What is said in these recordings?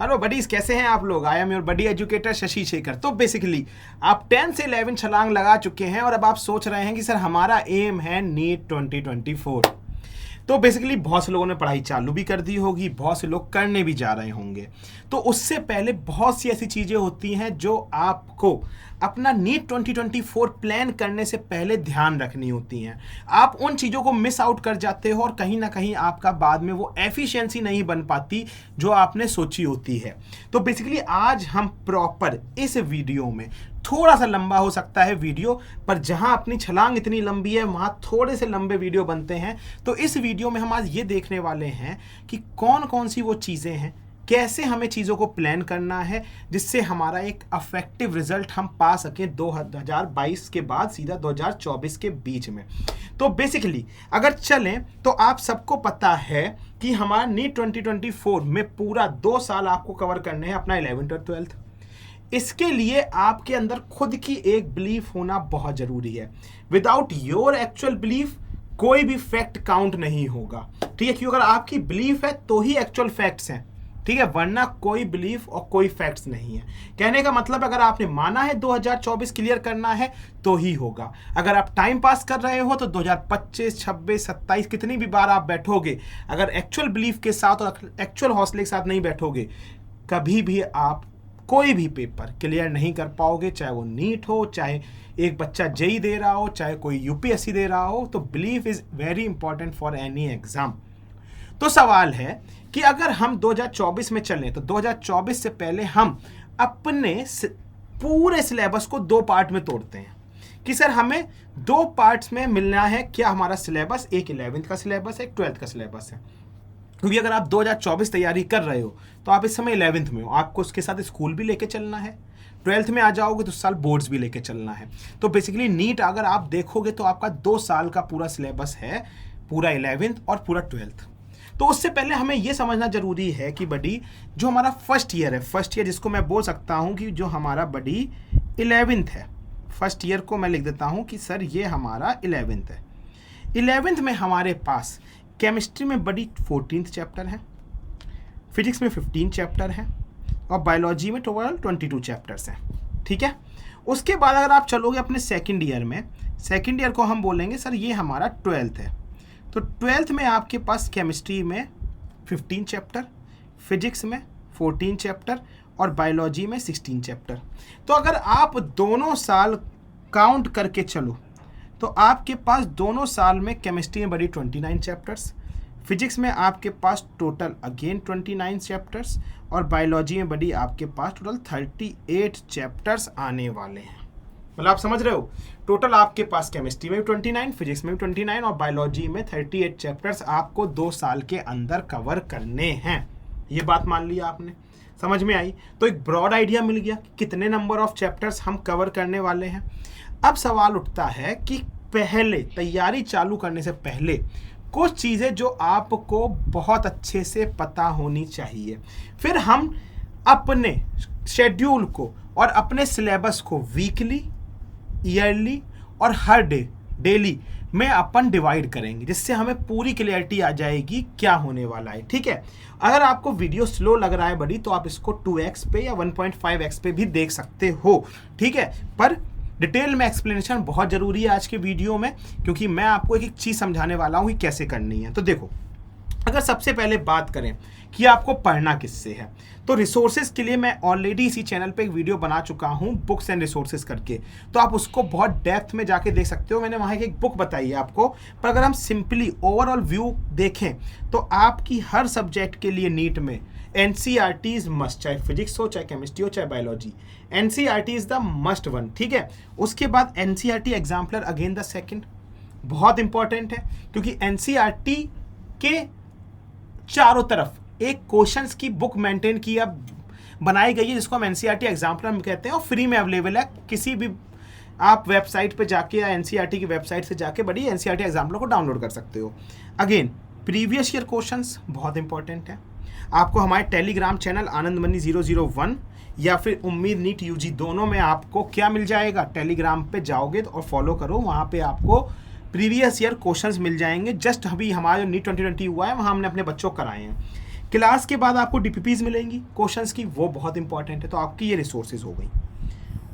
Hello buddies, कैसे हैं आप लोग। I am your buddy educator Shashi Shekhar. So basically आप 10 से 11 छलांग लगा चुके हैं और अब आप सोच रहे हैं कि सर हमारा एम है नीट 2024। तो बेसिकली बहुत से लोगों ने पढ़ाई चालू भी कर दी होगी, बहुत से लोग करने भी जा रहे होंगे। तो उससे पहले बहुत सी ऐसी चीज़ें होती हैं जो आपको अपना नीट 2024 प्लान करने से पहले ध्यान रखनी होती हैं। आप उन चीज़ों को मिस आउट कर जाते हो और कहीं ना कहीं आपका बाद में वो एफिशिएंसी नहीं बन पाती जो आपने सोची होती है। तो बेसिकली आज हम प्रॉपर इस वीडियो में, थोड़ा सा लंबा हो सकता है वीडियो, पर जहां अपनी छलांग इतनी लंबी है वहां थोड़े से लंबे वीडियो बनते हैं। तो इस वीडियो में हम आज ये देखने वाले हैं कि कौन कौन सी वो चीज़ें हैं, कैसे हमें चीज़ों को प्लान करना है जिससे हमारा एक अफेक्टिव रिजल्ट हम पा सकें 2022 के बाद सीधा 2024 के बीच में। तो बेसिकली अगर चलें तो आप सबको पता है कि हमारा नीट 2024 में पूरा 2 साल आपको कवर करने हैं अपना 11th और 12th। इसके लिए आपके अंदर खुद की एक बिलीफ होना बहुत जरूरी है। विदाउट योर एक्चुअल बिलीफ कोई भी फैक्ट काउंट नहीं होगा, ठीक है। क्योंकि अगर आपकी बिलीफ है तो ही एक्चुअल फैक्ट्स हैं, ठीक है, वरना कोई बिलीफ और कोई फैक्ट्स नहीं है। कहने का मतलब अगर आपने माना है 2024 क्लियर करना है तो ही होगा। अगर आप टाइम पास कर रहे हो तो 2025, 26, 27 कितनी भी बार आप बैठोगे, अगर एक्चुअल बिलीफ के साथ और एक्चुअल हौसले के साथ नहीं बैठोगे, कभी भी आप कोई भी पेपर क्लियर नहीं कर पाओगे। चाहे वो नीट हो, चाहे एक बच्चा जेई दे रहा हो, चाहे कोई यूपीएससी दे रहा हो। तो belief is very important for any exam. तो सवाल है कि अगर हम 2024 में चलें तो 2024 से पहले हम अपने पूरे सिलेबस को 2 पार्ट में तोड़ते हैं कि सर हमें 2 पार्ट्स में मिलना है। क्या हमारा सिलेबस, एक 11th का सिलेबस है, एक 12th का सिलेबस है। क्योंकि अगर आप 2024 तैयारी कर रहे हो तो आप इस समय 11th में हो, आपको उसके साथ स्कूल भी लेके चलना है। 12th में आ जाओगे तो साल बोर्ड्स भी लेके चलना है। तो बेसिकली नीट अगर आप देखोगे तो आपका 2 साल का पूरा सिलेबस है, पूरा 11th और पूरा 12th। तो उससे पहले हमें यह समझना जरूरी है कि बडी जो हमारा फर्स्ट ईयर है, फर्स्ट ईयर जिसको मैं बोल सकता हूं कि जो हमारा बडी 11th है, फर्स्ट ईयर को मैं लिख देता हूं कि सर ये हमारा 11th है। 11th में हमारे पास केमिस्ट्री में बड़ी 14th चैप्टर है, फिजिक्स में 15 चैप्टर है और बायोलॉजी में टोटल 22 चैप्टर्स हैं, ठीक है। उसके बाद अगर आप चलोगे अपने सेकंड ईयर में, सेकंड ईयर को हम बोलेंगे सर ये हमारा 12th है। तो 12th में आपके पास केमिस्ट्री में 15 चैप्टर, फिजिक्स में 14 चैप्टर और बायोलॉजी में 16 चैप्टर। तो अगर आप दोनों साल काउंट करके चलो तो आपके पास दोनों साल में केमिस्ट्री में बड़ी 29 चैप्टर्स, फिजिक्स में आपके पास टोटल अगेन 29 चैप्टर्स और बायोलॉजी में बड़ी आपके पास टोटल 38 चैप्टर्स आने वाले हैं। मतलब आप समझ रहे हो, टोटल आपके पास केमिस्ट्री में भी 29, फिजिक्स में भी 29 और बायोलॉजी में 38 चैप्टर्स आपको 2 साल के अंदर कवर करने हैं। ये बात मान लिया आपने, समझ में आई। तो एक ब्रॉड आइडिया मिल गया कि कितने नंबर ऑफ चैप्टर्स हम कवर करने वाले हैं। अब सवाल उठता है कि पहले तैयारी चालू करने से पहले कुछ चीज़ें जो आपको बहुत अच्छे से पता होनी चाहिए। फिर हम अपने शेड्यूल को और अपने सिलेबस को वीकली, ईयरली और हर डे, डेली में अपन डिवाइड करेंगे, जिससे हमें पूरी क्लियरिटी आ जाएगी क्या होने वाला है, ठीक है। अगर आपको वीडियो स्लो लग रहा है बड़ी तो आप इसको 2x पे या 1.5x पे भी देख सकते हो, ठीक है। पर डिटेल में एक्सप्लेनेशन बहुत जरूरी है आज के वीडियो में, क्योंकि मैं आपको एक एक चीज समझाने वाला हूं कि कैसे करनी है। तो देखो, अगर सबसे पहले बात करें कि आपको पढ़ना किससे है, तो रिसोर्सेज के लिए मैं ऑलरेडी इसी चैनल पे एक वीडियो बना चुका हूं, बुक्स एंड रिसोर्सेज करके। तो आप उसको बहुत डेप्थ में जाके देख सकते हो। मैंने वहां एक बुक बताई है आपको। पर अगर हम सिंपली ओवरऑल व्यू देखें तो आपकी हर सब्जेक्ट के लिए नीट में NCERT इज मस्ट, चाहे फिजिक्स हो, चाहे केमिस्ट्री हो, चाहे biology. NCERT is the must one, ठीक है। उसके बाद NCERT exemplar again the second, बहुत इंपॉर्टेंट है, क्योंकि NCERT के चारों तरफ एक क्वेश्चंस की बुक मेंटेन की अब बनाई गई है, जिसको हम NCERT एग्जाम्पलर कहते हैं और फ्री में अवेलेबल है। किसी भी आप वेबसाइट पे जाके या NCERT की वेबसाइट से जाके बड़ी NCERT एग्जाम्पलर को डाउनलोड कर सकते हो। अगेन प्रीवियस ईयर क्वेश्चंस बहुत इंपॉर्टेंट है। आपको हमारे टेलीग्राम चैनल आनंद मनी 001 या फिर उम्मीद नीट यूजी दोनों में आपको क्या मिल जाएगा, टेलीग्राम पे जाओगे तो और फॉलो करो, वहाँ पे आपको प्रीवियस ईयर क्वेश्चंस मिल जाएंगे। जस्ट अभी हमारा जो नीट 2020 हुआ है वहाँ हमने अपने बच्चों को कराए हैं। क्लास के बाद आपको डीपीपीज मिलेंगी क्वेश्चंस की, वो बहुत इंपॉर्टेंट है। तो आपकी ये रिसोर्सेज हो गई।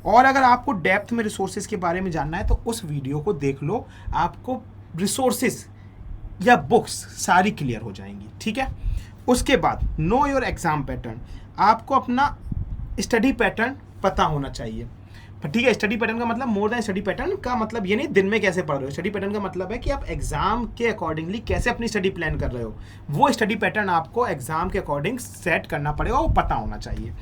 और अगर आपको डेप्थ में रिसोर्सेज के बारे में जानना है तो उस वीडियो को देख लो, आपको रिसोर्सेज या बुक्स सारी क्लियर हो जाएंगी, ठीक है। उसके बाद नो योर एग्जाम पैटर्न, आपको अपना स्टडी पैटर्न पता होना चाहिए, ठीक है। स्टडी पैटर्न का मतलब मोर देन स्टडी पैटर्न का मतलब ये नहीं दिन में कैसे पढ़ रहे हो, स्टडी पैटर्न का मतलब है कि आप एग्जाम के अकॉर्डिंगली कैसे अपनी स्टडी प्लान कर रहे हो, वो स्टडी पैटर्न आपको एग्जाम के अकॉर्डिंग सेट करना पड़ेगा, वो पता होना चाहिए।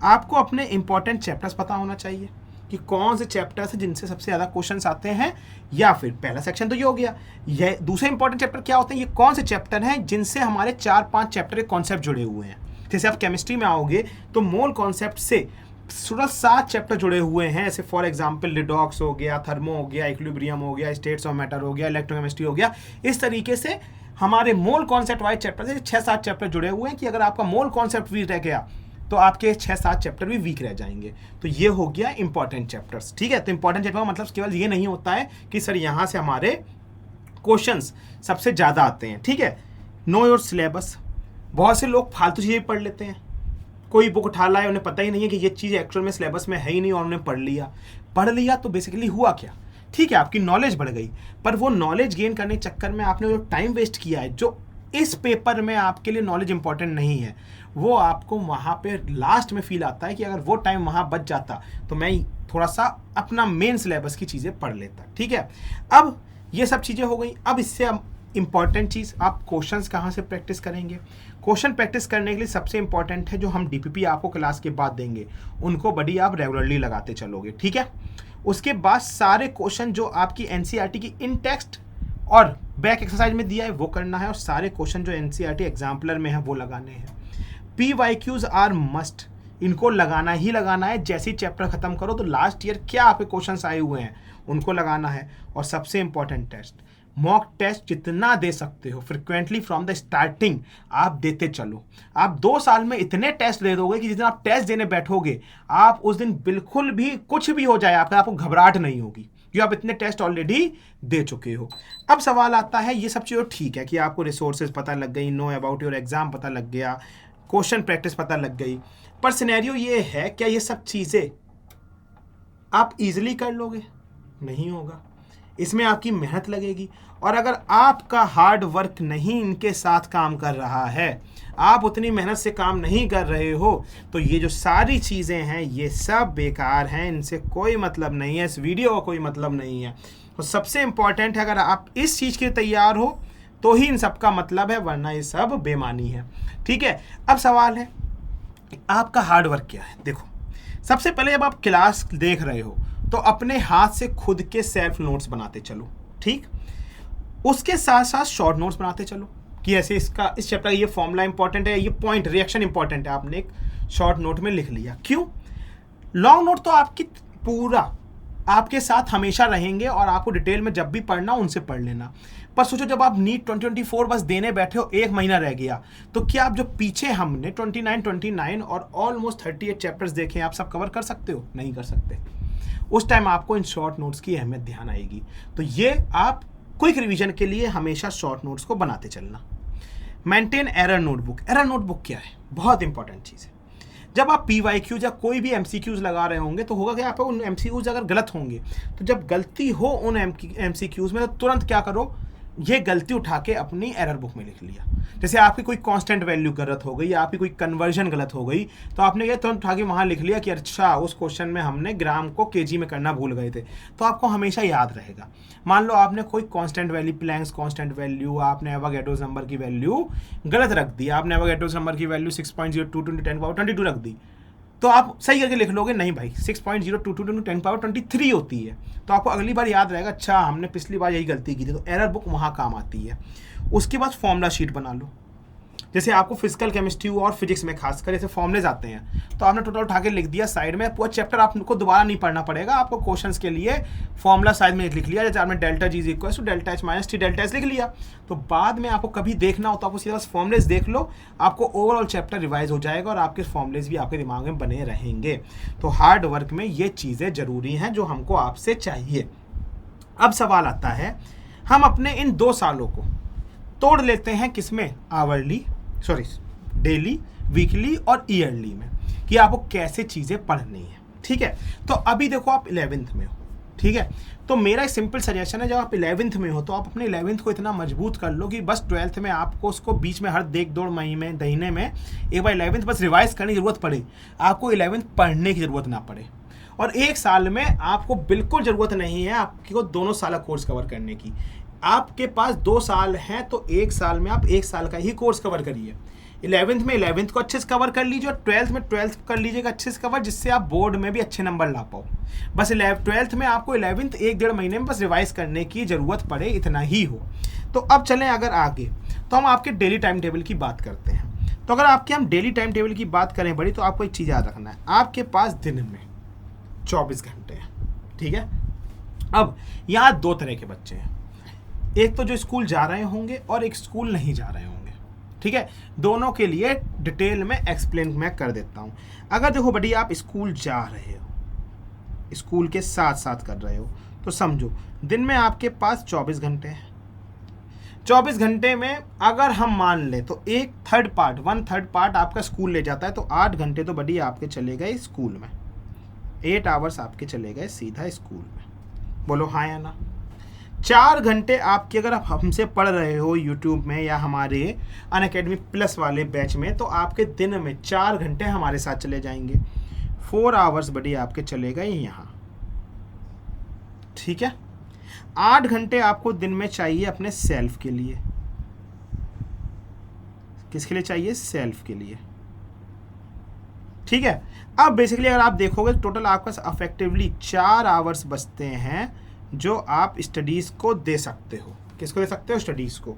आपको अपने इंपॉर्टेंट चैप्टर्स पता होना चाहिए कि कौन से चैप्टर्स हैं जिनसे सबसे ज़्यादा क्वेश्चंस आते हैं, या फिर पहला सेक्शन तो ये हो गया। ये दूसरे इंपॉर्टेंट चैप्टर क्या होते हैं, ये कौन से चैप्टर हैं जिनसे हमारे 4-5 चैप्टर के कॉन्सेप्ट जुड़े हुए हैं। जैसे आप केमिस्ट्री में आओगे तो मोल कॉन्सेप्ट से 7 चैप्टर जुड़े हुए हैं, जैसे फॉर एग्जांपल रिडॉक्स हो गया, थर्मो हो गया, इक्विलिब्रियम हो गया, स्टेट्स ऑफ मैटर हो गया, इलेक्ट्रोकेमिस्ट्री हो गया। इस तरीके से हमारे मोल कॉन्सेप्ट वाइज चैप्टर से 6-7 चैप्टर जुड़े हुए हैं कि अगर आपका मोल कॉन्सेप्ट वीक रह गया तो आपके 6-7 चैप्टर भी वीक रह जाएंगे। तो ये हो गया इंपॉर्टेंट चैप्टर्स, ठीक है। तो इंपॉर्टेंट चैप्टर का मतलब केवल ये नहीं होता है कि सर यहाँ से हमारे क्वेश्चंस सबसे ज़्यादा आते हैं, ठीक है। नो योर सिलेबस, बहुत से लोग फालतू चीज़ें पढ़ लेते हैं, कोई बुक उठा लाए, उन्हें पता ही नहीं है कि ये चीज़ एक्चुअल में सिलेबस में है ही नहीं और उन्होंने पढ़ लिया तो बेसिकली हुआ क्या, ठीक है, आपकी नॉलेज बढ़ गई, पर वो नॉलेज गेन करने के चक्कर में आपने जो टाइम वेस्ट किया है, जो इस पेपर में आपके लिए नॉलेज इंपॉर्टेंट नहीं है, वो आपको वहाँ पे लास्ट में फील आता है कि अगर वो टाइम वहाँ बच जाता तो मैं थोड़ा सा अपना मेन सिलेबस की चीज़ें पढ़ लेता, ठीक है। अब ये सब चीज़ें हो गई। अब इससे इंपॉर्टेंट चीज़, आप क्वेश्चंस कहाँ से प्रैक्टिस करेंगे। क्वेश्चन प्रैक्टिस करने के लिए सबसे इंपॉर्टेंट है जो हम डीपीपी आपको क्लास के बाद देंगे, उनको बड़ी आप रेगुलरली लगाते चलोगे, ठीक है। उसके बाद सारे क्वेश्चन जो आपकी एनसीईआरटी की इन टेक्स्ट और बैक एक्सरसाइज में दिया है वो करना है, और सारे क्वेश्चन जो एनसीईआरटी एग्जाम्पलर में है वो लगाने हैं। PYQs आर मस्ट, इनको लगाना ही लगाना है। जैसे ही चैप्टर खत्म करो तो लास्ट ईयर क्या आपके क्वेश्चंस आए हुए हैं उनको लगाना है। और सबसे इंपॉर्टेंट टेस्ट, मॉक टेस्ट जितना दे सकते हो फ्रिक्वेंटली फ्रॉम द स्टार्टिंग आप देते चलो। आप 2 साल में इतने टेस्ट दे दोगे कि जिस दिन आप टेस्ट देने बैठोगे आप उस दिन बिल्कुल भी कुछ भी हो जाए आपको घबराहट नहीं होगी, क्योंकि आप इतने टेस्ट ऑलरेडी दे चुके हो। अब सवाल आता है, ये सब चीज़ें ठीक है कि आपको रिसोर्सेज पता लग गई, नो अबाउट योर एग्जाम पता लग गया, क्वेश्चन प्रैक्टिस पता लग गई, पर सिनेरियो ये है क्या ये सब चीज़ें आप इजीली कर लोगे? नहीं होगा, इसमें आपकी मेहनत लगेगी। और अगर आपका हार्ड वर्क नहीं इनके साथ काम कर रहा है, आप उतनी मेहनत से काम नहीं कर रहे हो, तो ये जो सारी चीज़ें हैं ये सब बेकार हैं, इनसे कोई मतलब नहीं है, इस वीडियो का कोई मतलब नहीं है। तो सबसे इम्पॉर्टेंट है अगर आप इस चीज़ के लिए तैयार हो तो ही इन सब का मतलब है, वरना ये सब बेमानी है, ठीक है। अब सवाल है आपका हार्ड वर्क क्या है। देखो, सबसे पहले जब आप क्लास देख रहे हो तो अपने हाथ से खुद के सेल्फ नोट्स बनाते चलो, ठीक। उसके साथ साथ शॉर्ट नोट्स बनाते चलो कि ऐसे इसका इस चैप्टर का ये फॉर्मूला इंपॉर्टेंट है, ये पॉइंट रिएक्शन इंपॉर्टेंट है, आपने एक शॉर्ट नोट में लिख लिया। क्यों? लॉन्ग नोट तो आपकी पूरा आपके साथ हमेशा रहेंगे और आपको डिटेल में जब भी पढ़ना उनसे पढ़ लेना। पर सोचो जब आप नीट 2024 बस देने बैठे हो, 1 महीना रह गया, तो क्या आप जो पीछे हमने 29 और ऑलमोस्ट 38 चैप्टर्स देखे आप सब कवर कर सकते हो? नहीं कर सकते। उस टाइम आपको इन शॉर्ट नोट्स की अहमियत ध्यान आएगी। तो ये आप क्विक रिवीजन के लिए हमेशा शॉर्ट नोट्स को बनाते चलना। Maintain error notebook. Error notebook क्या है? बहुत इंपॉर्टेंट चीज़ है। जब आप PYQ या कोई भी MCQs लगा रहे होंगे तो होगा कि आप उन MCQs अगर गलत होंगे, तो जब गलती हो उन MCQs में तो तुरंत क्या करो, ये गलती उठा के अपनी एरर बुक में लिख लिया। जैसे आपकी कोई कांस्टेंट वैल्यू गलत हो गई या आपकी कोई कन्वर्जन गलत हो गई, तो आपने ये तुरंत उठा के वहाँ लिख लिया कि अच्छा उस क्वेश्चन में हमने ग्राम को केजी में करना भूल गए थे, तो आपको हमेशा याद रहेगा। मान लो आपने कोई constant value, Planck's constant value, आपने एवोगैड्रोस नंबर की वैल्यू गलत रख दी, आपने एवोगैड्रोस नंबर की वैल्यू 6.02 × 10⁻22 रख दी, तो आप सही करके लिख लोगे नहीं भाई 6.022 × 10⁻23 होती है, तो आपको अगली बार याद रहेगा अच्छा हमने पिछली बार यही गलती की थी, तो एरर बुक वहाँ काम आती है। उसके बाद फॉर्मूला शीट बना लो। जैसे आपको फिजिकल केमिस्ट्री और फिजिक्स में खासकर ऐसे फॉर्मूलेज आते हैं, तो आपने टोटल उठा के लिख दिया साइड में, पूरा चैप्टर आपको दोबारा नहीं पढ़ना पड़ेगा, आपको क्वेश्चंस के लिए फॉर्मूला साइड में लिख लिया। जैसे आपने delta G = delta H - T delta S लिख लिया, तो बाद में आपको कभी देखना हो तो आप उसके पास फॉर्मूलेज देख लो, आपको ओवरऑल चैप्टर रिवाइज हो जाएगा और आपके फॉर्मूलेज भी आपके दिमाग में बने रहेंगे। तो हार्ड वर्क में ये चीज़ें ज़रूरी हैं जो हमको आपसे चाहिए। अब सवाल आता है, हम अपने इन 2 सालों को तोड़ लेते हैं किसमें? डेली, वीकली और ईयरली में, कि आपको कैसे चीज़ें पढ़नी है। ठीक है, तो अभी देखो आप 11th में हो, ठीक है, तो मेरा एक सिंपल सजेशन है, जब आप 11th में हो तो आप अपने 11th को इतना मजबूत कर लो कि बस 12th में आपको उसको बीच में हर देख दौड़ महीने में एक बार 11th बस रिवाइज करने की ज़रूरत पड़े, आपको 11th पढ़ने की ज़रूरत ना पड़े। और एक साल में आपको बिल्कुल ज़रूरत नहीं है आपको दोनों साल का कोर्स कवर करने की। आपके पास 2 साल हैं तो एक साल में आप 1 साल का ही कोर्स कवर करिए। 11th में 11th को अच्छे से कवर कर लीजिए और 12th में 12th कर लीजिएगा अच्छे से कवर, जिससे आप बोर्ड में भी अच्छे नंबर ला पाओ। बस 12th में आपको 11th 1-1.5 महीने में बस रिवाइज करने की ज़रूरत पड़े, इतना ही हो। तो अब चलें अगर आगे, तो हम आपके डेली टाइम टेबल की बात करते हैं। तो अगर आपके हम डेली टाइम टेबल की बात करें बड़ी, तो आपको एक चीज़ याद रखना है, आपके पास दिन में 24 घंटे हैं। ठीक है, अब यहाँ 2 तरह के बच्चे हैं, एक तो जो स्कूल जा रहे होंगे और एक स्कूल नहीं जा रहे होंगे। ठीक है, दोनों के लिए डिटेल में एक्सप्लेन मैं कर देता हूँ। अगर देखो बड़ी आप स्कूल जा रहे हो, स्कूल के साथ साथ कर रहे हो, तो समझो दिन में आपके पास 24 घंटे हैं। 24 घंटे में अगर हम मान ले तो 1/3 पार्ट आपका स्कूल ले जाता है, तो 8 घंटे तो बड़ी आपके चले गए स्कूल में, 8 आवर्स आपके चले गए सीधा स्कूल में। बोलो हाँ या ना। 4 घंटे आपके अगर आप हमसे पढ़ रहे हो यूट्यूब में या हमारे अनअकैडमी प्लस वाले बैच में, तो आपके दिन में 4 घंटे हमारे साथ चले जाएंगे, 4 आवर्स बड़ी आपके चले गए यहाँ। ठीक है, 8 घंटे आपको दिन में चाहिए अपने सेल्फ के लिए। किसके लिए चाहिए? सेल्फ के लिए। ठीक है, अब बेसिकली अगर आप देखोगे टोटल आपके पास अफेक्टिवली 4 आवर्स बचते हैं जो आप स्टडीज़ को दे सकते हो। किसको दे सकते हो? स्टडीज़ को।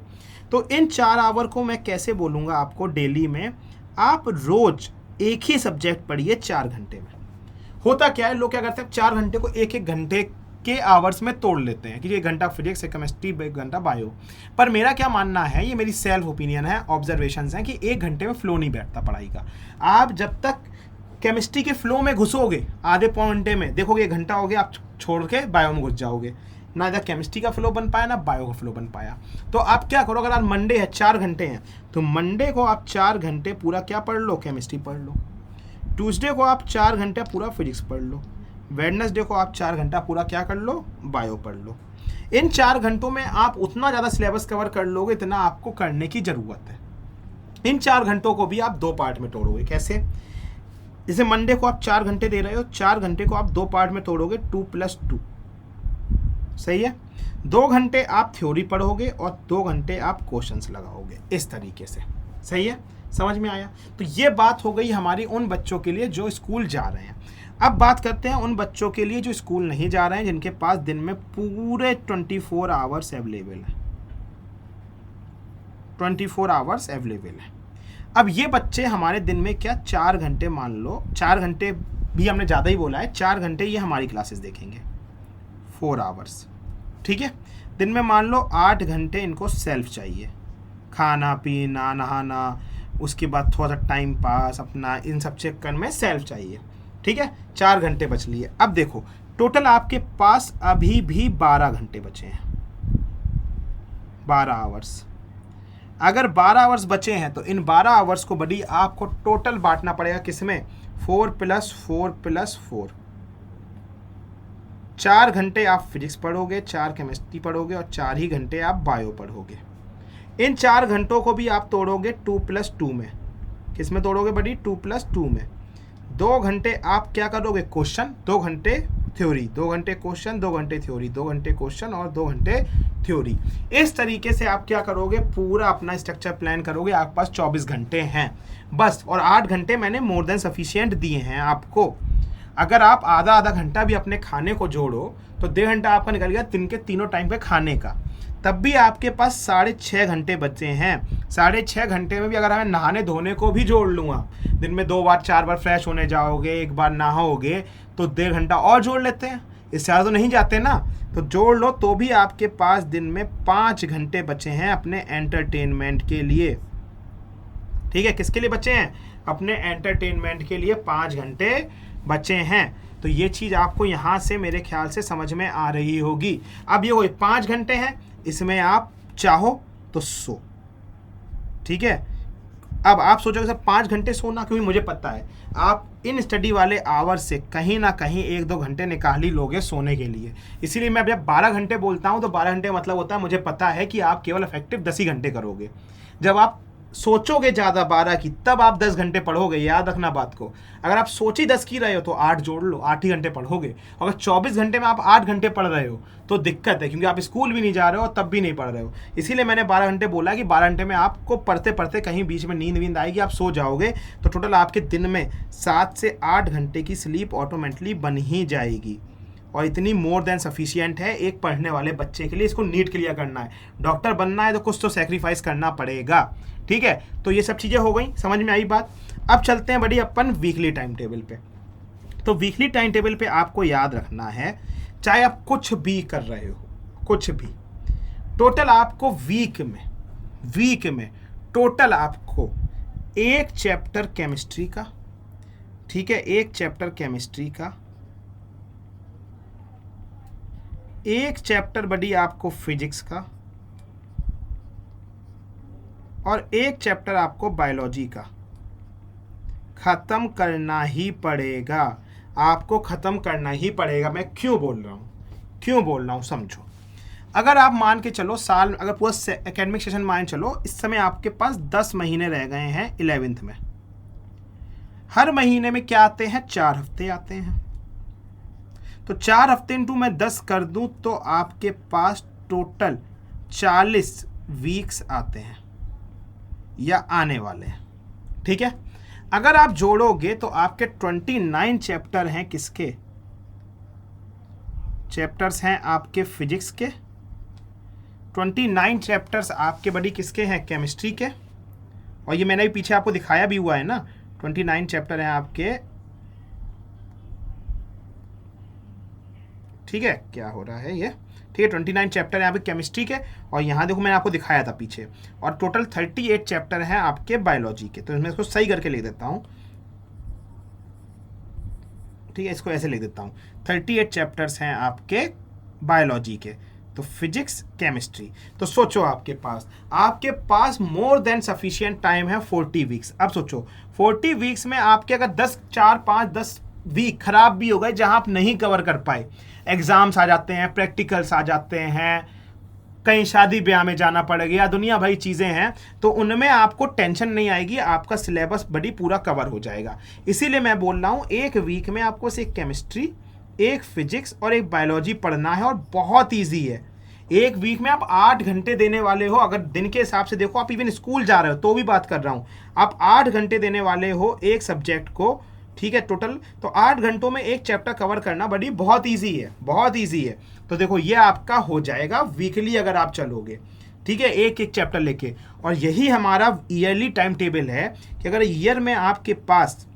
तो इन 4 आवर को मैं कैसे बोलूँगा आपको, डेली में आप रोज़ एक ही सब्जेक्ट पढ़िए 4 घंटे में। होता क्या है, लोग क्या करते हैं 4 घंटे को एक घंटे के आवर्स में तोड़ लेते हैं कि 1 घंटा फिजिक्स, 1 केमिस्ट्री, 1 घंटा बायो। पर मेरा क्या मानना है, ये मेरी सेल्फ ओपिनियन है, ऑब्जर्वेशंस हैं, कि 1 घंटे में फ्लो नहीं बैठता पढ़ाई का। आप जब तक केमिस्ट्री के फ्लो में घुसोगे आधे पौन घंटे में, देखोगे 1 घंटा हो गया, आप छोड़ के बायो में घुस जाओगे, ना इधर केमिस्ट्री का फ्लो बन पाया ना बायो का फ्लो बन पाया। तो आप क्या करो, अगर आज मंडे है 4 घंटे हैं, तो मंडे को आप 4 घंटे पूरा क्या पढ़ लो? केमिस्ट्री पढ़ लो। ट्यूसडे को आप 4 घंटे पूरा फिजिक्स पढ़ लो। वेडनेसडे को आप 4 घंटा पूरा क्या कर लो? बायो पढ़ लो। इन 4 घंटों में आप उतना ज़्यादा सिलेबस कवर कर लोगे इतना आपको करने की ज़रूरत है। इन 4 घंटों को भी आप 2 पार्ट में तोड़ोगे। कैसे? जैसे मंडे को आप 4 घंटे दे रहे हो, 4 घंटे को आप 2 पार्ट में तोड़ोगे, 2+2। सही है, 2 घंटे आप थ्योरी पढ़ोगे और 2 घंटे आप क्वेश्चंस लगाओगे, इस तरीके से। सही है, समझ में आया? तो ये बात हो गई हमारी उन बच्चों के लिए जो स्कूल जा रहे हैं। अब बात करते हैं उन बच्चों के लिए जो स्कूल नहीं जा रहे हैं, जिनके पास दिन में पूरे 24 आवर्स अवेलेबल है। 24 आवर्स अवेलेबल है। अब ये बच्चे हमारे दिन में क्या 4 घंटे, मान लो 4 घंटे भी हमने ज़्यादा ही बोला है, 4 घंटे ये हमारी क्लासेस देखेंगे, 4 आवर्स। ठीक है, दिन में मान लो 8 घंटे इनको सेल्फ चाहिए, खाना पीना, नहाना, उसके बाद थोड़ा सा टाइम पास अपना, इन सब चक्कर में सेल्फ चाहिए। ठीक है, 4 घंटे बच लिए। अब देखो टोटल आपके पास अभी भी 12 घंटे बचे हैं, 12 आवर्स। अगर 12 आवर्स बचे हैं तो इन 12 आवर्स को बड़ी आपको टोटल बांटना पड़ेगा किसमें? 4+4+4। 4 घंटे आप फिजिक्स पढ़ोगे, 4 केमिस्ट्री पढ़ोगे और 4 ही घंटे आप बायो पढ़ोगे। इन 4 घंटों को भी आप तोड़ोगे 2+2 में। किस में तोड़ोगे बड़ी? 2+2 में। 2 घंटे आप क्या करोगे? क्वेश्चन, 2 घंटे थ्योरी, 2 घंटे क्वेश्चन, 2 घंटे थ्योरी, 2 घंटे क्वेश्चन और 2 घंटे थ्योरी। इस तरीके से आप क्या करोगे? पूरा अपना स्ट्रक्चर प्लान करोगे। आपके पास 24 घंटे हैं बस, और 8 घंटे मैंने मोर देन सफिशिएंट दिए हैं आपको। अगर आप आधा घंटा भी अपने खाने को जोड़ो तो 1.5 घंटा आपका निकल गया दिन के तीनों टाइम पे खाने का, तब भी आपके पास 6.5 घंटे बचे हैं। 6.5 घंटे में भी अगर हमें नहाने धोने को भी जोड़ लूँगा, दिन में 2 बार 4 बार फ्रेश होने जाओगे, 1 बार नहाओगे, तो 1.5 घंटा और जोड़ लेते हैं, इससे ज़्यादा तो नहीं जाते ना, तो जोड़ लो, तो भी आपके पास दिन में 5 घंटे बचे हैं अपने एंटरटेनमेंट के लिए। ठीक है, किसके लिए बचे हैं? अपने एंटरटेनमेंट के लिए 5 घंटे बचे हैं। तो ये चीज़ आपको यहाँ से मेरे ख्याल से समझ में आ रही होगी। अब ये वही 5 घंटे हैं, इसमें आप चाहो तो सो, ठीक है, अब आप सोचोगे सर 5 घंटे सोना, क्योंकि मुझे पता है आप इन स्टडी वाले आवर से कहीं ना कहीं 1-2 घंटे निकाल ही लोगे सोने के लिए। इसीलिए मैं जब 12 घंटे बोलता हूँ तो 12 घंटे मतलब होता है मुझे पता है कि आप केवल इफेक्टिव 10 ही घंटे करोगे। जब आप सोचोगे ज़्यादा 12 की, तब आप 10 घंटे पढ़ोगे, याद रखना बात को। अगर आप सोची 10 की रहे हो तो 8 जोड़ लो, 8 ही घंटे पढ़ोगे। अगर 24 घंटे में आप 8 घंटे पढ़ रहे हो तो दिक्कत है, क्योंकि आप स्कूल भी नहीं जा रहे हो और तब भी नहीं पढ़ रहे हो। इसीलिए मैंने 12 घंटे बोला कि 12 घंटे में आपको पढ़ते पढ़ते कहीं बीच में नींद आएगी, आप सो जाओगे, तो टोटल आपके दिन में 7 से 8 घंटे की स्लीप ऑटोमेटिकली बन ही जाएगी। और इतनी मोर देन सफिशिएंट है एक पढ़ने वाले बच्चे के लिए। इसको नीट क्लियर करना है, डॉक्टर बनना है तो कुछ तो सेक्रीफाइस करना पड़ेगा, ठीक है। तो ये सब चीज़ें हो गई, समझ में आई बात। अब चलते हैं बड़ी अपन वीकली टाइम टेबल पे। तो वीकली टाइम टेबल पे आपको याद रखना है, चाहे आप कुछ भी कर रहे हो, कुछ भी, टोटल आपको वीक में टोटल आपको एक चैप्टर केमिस्ट्री का, ठीक है, एक चैप्टर केमिस्ट्री का, एक चैप्टर बड़ी आपको फिजिक्स का, और एक चैप्टर आपको बायोलॉजी का ख़त्म करना ही पड़ेगा। आपको ख़त्म करना ही पड़ेगा। मैं क्यों बोल रहा हूँ समझो। अगर आप मान के चलो साल, अगर पूरा एकेडमिक सेशन मान चलो, इस समय आपके पास 10 महीने रह गए हैं 11th में। हर महीने में क्या आते हैं, 4 हफ्ते आते हैं। तो 4 हफ्ते इंटू मैं 10 कर दूं तो आपके पास टोटल 40 वीक्स आते हैं या आने वाले हैं, ठीक है। अगर आप जोड़ोगे तो आपके 29 चैप्टर हैं, किसके चैप्टर्स हैं, आपके फिजिक्स के। 29 चैप्टर्स आपके बड़ी किसके हैं, केमिस्ट्री के। और ये मैंने भी पीछे आपको दिखाया भी हुआ है ना, 29 चैप्टर हैं आपके, ठीक है। क्या हो रहा है ये, ठीक है, 29 चैप्टर है यहाँ पे केमिस्ट्री के, और यहाँ देखो मैंने आपको दिखाया था पीछे। और टोटल 38 चैप्टर हैं आपके बायोलॉजी के। तो मैं इसको सही करके लिख देता हूँ, ठीक है, इसको ऐसे लिख देता हूँ, 38 चैप्टर्स हैं आपके बायोलॉजी के। तो फिजिक्स, केमिस्ट्री। तो सोचो आपके पास मोर देन सफिशिएंट टाइम है 40 वीक्स। अब सोचो 40 वीक्स में आपके अगर 10 वीक खराब भी हो गए जहां आप नहीं कवर कर पाए, एग्जाम्स आ जाते हैं, प्रैक्टिकल्स आ जाते हैं, कहीं शादी ब्याह में जाना पड़ेगा या दुनिया भरी चीज़ें हैं, तो उनमें आपको टेंशन नहीं आएगी, आपका सिलेबस बड़ी पूरा कवर हो जाएगा। इसीलिए मैं बोल रहा हूँ एक वीक में आपको सिर्फ केमिस्ट्री, एक फिजिक्स और एक बायोलॉजी पढ़ना है, और बहुत ईजी है। एक वीक में आप 8 घंटे देने वाले हो। अगर दिन के हिसाब से देखो, आप इवन स्कूल जा रहे हो तो भी बात कर रहा हूँ, आप 8 घंटे देने वाले हो एक सब्जेक्ट को, ठीक है, टोटल। तो 8 घंटों में एक चैप्टर कवर करना बड़ी बहुत ईजी है, बहुत ईजी है। तो देखो ये आपका हो जाएगा वीकली अगर आप चलोगे, ठीक है, एक एक चैप्टर लेके। और यही हमारा ईयरली टाइम टेबल है कि अगर ईयर में आपके पास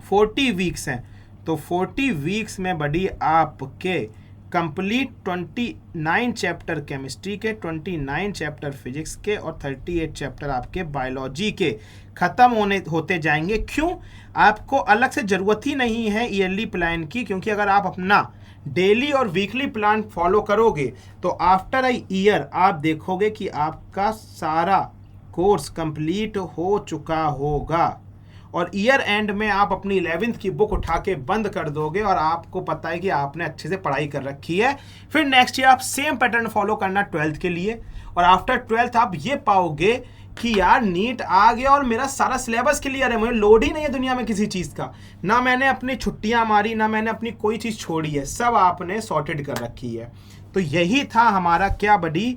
40 वीक्स हैं तो 40 वीक्स में बड़ी आपके कंप्लीट 29 चैप्टर केमिस्ट्री के, 29 चैप्टर फिजिक्स के और 38 चैप्टर आपके बायोलॉजी के ख़त्म होते जाएंगे। क्यों? आपको अलग से ज़रूरत ही नहीं है ईयरली प्लान की, क्योंकि अगर आप अपना डेली और वीकली प्लान फॉलो करोगे तो आफ्टर अ ईयर आप देखोगे कि आपका सारा कोर्स कंप्लीट हो चुका होगा, और ईयर एंड में आप अपनी 11th की बुक उठा के बंद कर दोगे और आपको पता है कि आपने अच्छे से पढ़ाई कर रखी है। फिर नेक्स्ट ईयर आप सेम पैटर्न फॉलो करना 12th के लिए, और आफ्टर 12th आप ये पाओगे कि यार नीट आ गया और मेरा सारा सिलेबस क्लियर है, मुझे लोड ही नहीं है दुनिया में किसी चीज़ का, ना मैंने अपनी छुट्टियां मारी, ना मैंने अपनी कोई चीज़ छोड़ी है, सब आपने सॉर्टेड कर रखी है। तो यही था हमारा क्या बड़ी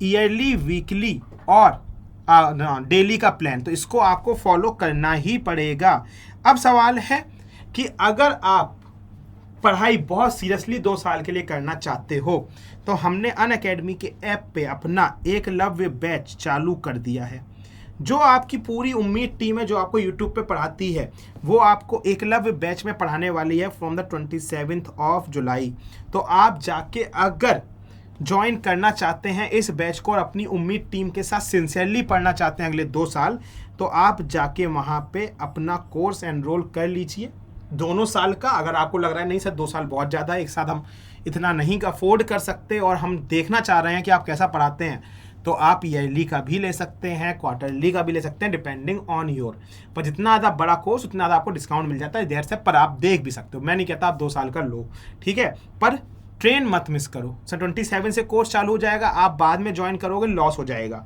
ईयरली, वीकली और डेली का प्लान। तो इसको आपको फॉलो करना ही पड़ेगा। अब सवाल है कि अगर आप पढ़ाई बहुत सीरियसली 2 साल के लिए करना चाहते हो तो हमने अनअकैडमी के ऐप पे अपना एकलव्य बैच चालू कर दिया है। जो आपकी पूरी उम्मीद टीम है जो आपको यूट्यूब पे पढ़ाती है, वो आपको एकलव्य बैच में पढ़ाने वाली है from the 27th of July. तो आप जाके अगर ज्वाइन करना चाहते हैं इस बैच को और अपनी उम्मीद टीम के साथ सिंसियरली पढ़ना चाहते हैं अगले 2 साल, तो आप जाके वहाँ पे अपना कोर्स एनरोल कर लीजिए 2 साल का। अगर आपको लग रहा है नहीं सर 2 साल बहुत ज़्यादा है, एक साथ हम इतना नहीं अफोर्ड कर सकते और हम देखना चाह रहे हैं कि आप कैसा पढ़ाते हैं, तो आप ईयरली का भी ले सकते हैं, क्वार्टरली का भी ले सकते हैं, डिपेंडिंग ऑन योर। पर जितना ज़्यादा बड़ा कोर्स उतना ज़्यादा आपको डिस्काउंट मिल जाता है देर से, पर आप देख भी सकते हो। मैं नहीं कहता आप 2 साल का लो, ठीक है, पर ट्रेन मत मिस करो। 27 से कोर्स चालू हो जाएगा, आप बाद में ज्वाइन करोगे लॉस हो जाएगा।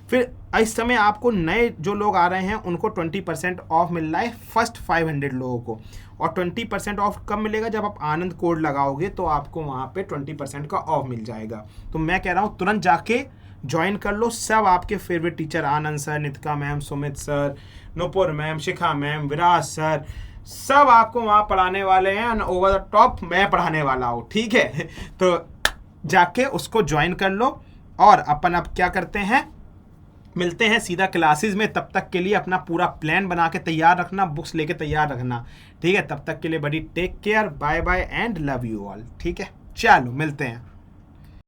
फिर इस समय आपको नए जो लोग आ रहे हैं उनको 20% ऑफ मिल रहा है फर्स्ट 500 लोगों को। और 20% ऑफ कब मिलेगा? जब आप आनंद कोड लगाओगे तो आपको वहाँ पे 20% का ऑफ मिल जाएगा। तो मैं कह रहा हूँ तुरंत जाके ज्वाइन कर लो। सब आपके favourite teacher Anand sir, Nitika ma'am, Sumit sir, Nupur ma'am, Shikha ma'am, Viraj sir, सब आपको वहाँ पढ़ाने वाले हैं। ओवर द टॉप मैं पढ़ाने वाला हूँ, ठीक है। तो जाके उसको ज्वाइन कर लो। और अपन अब क्या करते हैं, मिलते हैं सीधा क्लासेस में। तब तक के लिए अपना पूरा प्लान बना के तैयार रखना, बुक्स लेके तैयार रखना, ठीक है। तब तक के लिए बड़ी take care, bye bye and love you all, ठीक है। चलो मिलते हैं।